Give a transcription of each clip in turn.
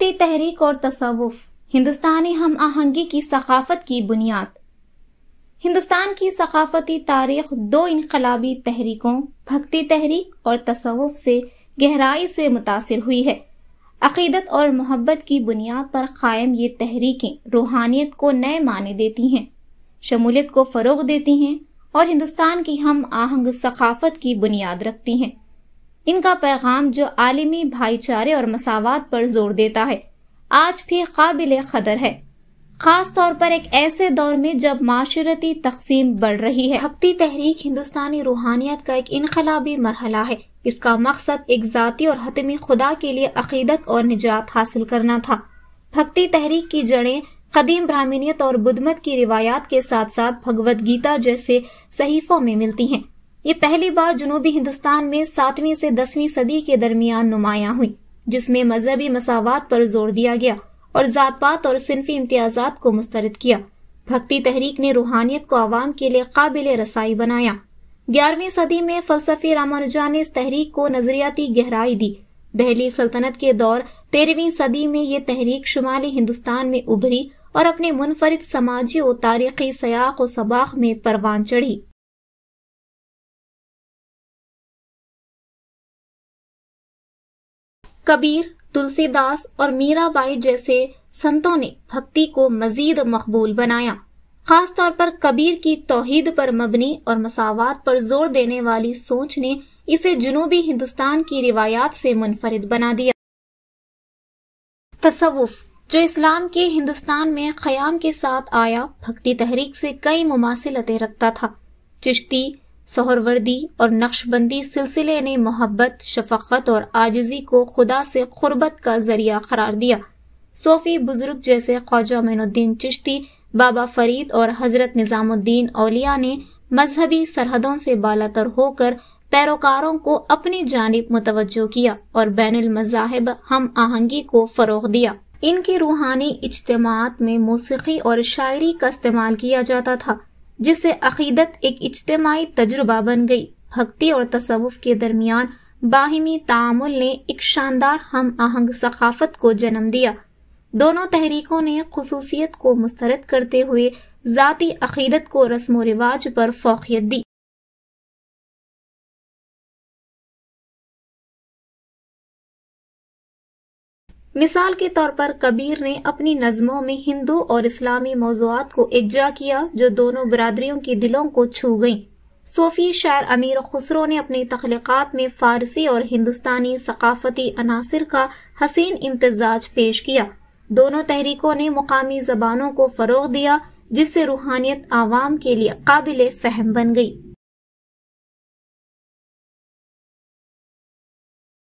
بھکتی تحریک اور تصوف ہندوستانی ہم آہنگی کی ثقافت کی بنیاد۔ ہندوستان کی ثقافتی تاریخ دو انقلابی تحریکوں بھکتی تحریک اور تصوف سے گہرائی سے متاثر ہوئی ہے۔ عقیدت اور محبت کی بنیاد پر قائم یہ تحریکیں روحانیت کو نئے معنی دیتی ہیں، شمولیت کو فروغ دیتی ہیں اور ہندوستان کی ہم آہنگ ثقافت کی بنیاد رکھتی ہیں۔ ان کا پیغام جو عالمی بھائی چارے اور مساوات پر زور دیتا ہے، آج بھی قابل قدر ہے، خاص طور پر ایک ایسے دور میں جب معاشرتی تقسیم بڑھ رہی ہے۔ بھکتی تحریک ہندوستانی روحانیت کا ایک انقلابی مرحلہ ہے۔ اس کا مقصد ایک ذاتی اور حتمی خدا کے لیے عقیدت اور نجات حاصل کرنا تھا۔ بھکتی تحریک کی جڑیں قدیم برہمنیت اور بدھ مت کی روایات کے ساتھ ساتھ بھگوت گیتا جیسے صحیفوں میں ملتی ہیں۔ یہ پہلی بار جنوبی ہندوستان میں 7ویں سے 10ویں صدی کے درمیان نمایاں ہوئی، جس میں مذہبی مساوات پر زور دیا گیا اور ذات پات اور صنفی امتیازات کو مسترد کیا۔ بھکتی تحریک نے روحانیت کو عوام کے لیے قابل رسائی بنایا۔ 11ویں صدی میں فلسفی رامانوجا نے اس تحریک کو نظریاتی گہرائی دی۔ دہلی سلطنت کے دور 13ویں صدی میں یہ تحریک شمالی ہندوستان میں ابھری اور اپنے منفرد سماجی و تاریخی سیاق و سباق میں پروان چڑھی۔ کبیر، تلسی داس اور میرا بائی جیسے سنتوں نے بھکتی کو مزید مقبول بنایا۔ خاص طور پر کبیر کی توحید پر مبنی اور مساوات پر زور دینے والی سوچ نے اسے جنوبی ہندوستان کی روایات سے منفرد بنا دیا۔ تصوف، جو اسلام کے ہندوستان میں قیام کے ساتھ آیا، بھکتی تحریک سے کئی مماثلتیں رکھتا تھا۔ چشتی، سہروردی اور نقش بندی سلسلے نے محبت، شفقت اور عاجزی کو خدا سے قربت کا ذریعہ قرار دیا۔ صوفی بزرگ جیسے خواجہ معین الدین چشتی، بابا فرید اور حضرت نظام الدین اولیاء نے مذہبی سرحدوں سے بالاتر ہو کر پیروکاروں کو اپنی جانب متوجہ کیا اور بین المذاہب ہم آہنگی کو فروغ دیا۔ ان کی روحانی اجتماعات میں موسیقی اور شاعری کا استعمال کیا جاتا تھا، جس سے عقیدت ایک اجتماعی تجربہ بن گئی۔ بھکتی اور تصوف کے درمیان باہمی تعامل نے ایک شاندار ہم آہنگ ثقافت کو جنم دیا۔ دونوں تحریکوں نے خصوصیت کو مسترد کرتے ہوئے ذاتی عقیدت کو رسم و رواج پر فوقیت دی۔ مثال کے طور پر کبیر نے اپنی نظموں میں ہندو اور اسلامی موضوعات کو یکجا کیا جو دونوں برادریوں کے دلوں کو چھو گئیں۔ صوفی شاعر امیر خسرو نے اپنی تخلیقات میں فارسی اور ہندوستانی ثقافتی عناصر کا حسین امتزاج پیش کیا۔ دونوں تحریکوں نے مقامی زبانوں کو فروغ دیا، جس سے روحانیت عوام کے لیے قابل فہم بن گئی۔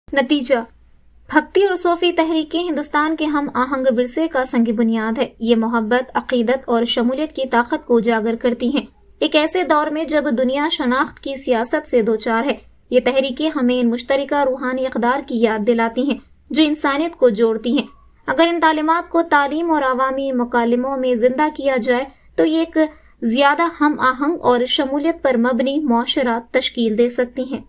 نتیجہ، بھکتی اور صوفی تحریکیں ہندوستان کے ہم آہنگ ورثے کا سنگ بنیاد ہے۔ یہ محبت، عقیدت اور شمولیت کی طاقت کو اجاگر کرتی ہیں۔ ایک ایسے دور میں جب دنیا شناخت کی سیاست سے دوچار ہے، یہ تحریکیں ہمیں ان مشترکہ روحانی اقدار کی یاد دلاتی ہیں جو انسانیت کو جوڑتی ہیں۔ اگر ان تعلیمات کو تعلیم اور عوامی مکالموں میں زندہ کیا جائے تو یہ ایک زیادہ ہم آہنگ اور شمولیت پر مبنی معاشرہ تشکیل دے سکتی ہیں۔